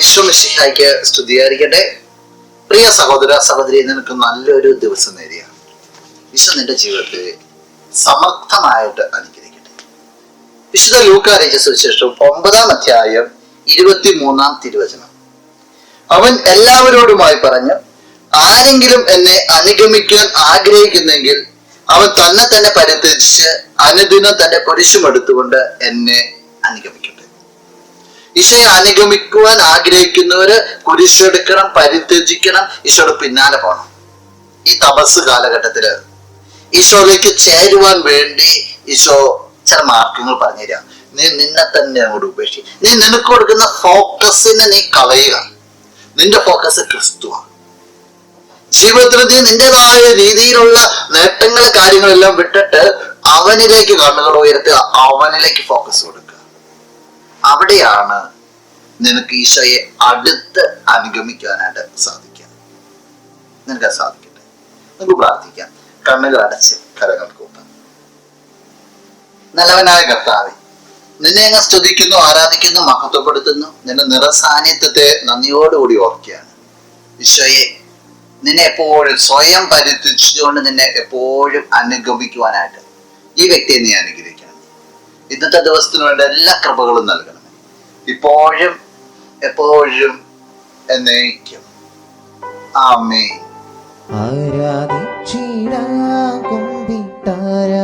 ഈശോ മിശിഹായ്ക്ക് സ്തുതിയായിരിക്കട്ടെ. പ്രിയ സഹോദര സഹോദരി, നിനക്ക് നല്ലൊരു ദിവസം നേടിയ ഈശോ നിന്റെ ജീവിതത്തെ സമർത്ഥമായിട്ട് അനുഗ്രഹിക്കട്ടെ. വിശുദ്ധ ലൂക്കാ രചിച്ച സുവിശേഷം 9-ാം അധ്യായം 23-ാം തിരുവചനം. അവൻ എല്ലാവരോടുമായി പറഞ്ഞു, ആരെങ്കിലും എന്നെ അനുഗമിക്കാൻ ആഗ്രഹിക്കുന്നെങ്കിൽ അവൻ തന്നെ പരിത്യജിച്ച് അനുദിനം തന്റെ കുരിശുമെടുത്തുകൊണ്ട് എന്നെ അനുഗമിക്കട്ടെ. ഈശോയെ അനുഗമിക്കുവാൻ ആഗ്രഹിക്കുന്നവര് കുരിശെടുക്കണം, പരിത്യജിക്കണം, ഈശോയുടെ പിന്നാലെ പോകണം. ഈ തപസ് കാലഘട്ടത്തില് ഈശോയിലേക്ക് ചേരുവാൻ വേണ്ടി ഈശോ ചില മാർഗങ്ങൾ പറഞ്ഞുതരാം. നീ നിന്നെ തന്നെ അങ്ങോട്ട് ഉപേക്ഷിക്കും. നീ നിനക്ക് കൊടുക്കുന്ന ഫോക്കസിനെ നീ കളയുക. നിന്റെ ഫോക്കസ് ക്രിസ്തുവാണ്. ജീവിതത്തിൽ നീ നിന്റേതായ രീതിയിലുള്ള നേട്ടങ്ങൾ കാര്യങ്ങളെല്ലാം വിട്ടിട്ട് അവനിലേക്ക് കണ്ണുകൾ ഉയർത്തുക, അവനിലേക്ക് ഫോക്കസ് കൊടുക്കുക. അവിടെയാണ് നിനക്ക് ഈശോയെ അടുത്ത് അനുഗമിക്കാനായിട്ട് സാധിക്കുക. നിനക്ക് അത് സാധിക്കട്ടെ. നമുക്ക് പ്രാർത്ഥിക്കാം. കണ്ണുകൾ അടച്ച് കരങ്ങൾ കൂട്ടാം. നല്ലവനായ കർത്താവേ, നിന്നെ അങ്ങ് സ്തുതിക്കുന്നു, ആരാധിക്കുന്നു, മഹത്വപ്പെടുത്തുന്നു. നിന്റെ നിറസാന്നിധ്യത്തെ നന്ദിയോടുകൂടി ഓർക്കുകയാണ്. ഈശോയെ, നിന്നെ എപ്പോഴും സ്വയം പരിത്യജിച്ചുകൊണ്ട് നിന്നെ എപ്പോഴും അനുഗമിക്കുവാനായിട്ട് ഈ വ്യക്തിയെ നീ അനുഗ്രഹിക്കണം. ഇന്നത്തെ ദിവസത്തിന് വേണ്ട എല്ലാ കൃപകളും നൽകണം, ഇപ്പോഴും എപ്പോഴും എന്നേക്കും. ആമേൻ. ആരാധിച്ചിടാകും വിട്ടാരാ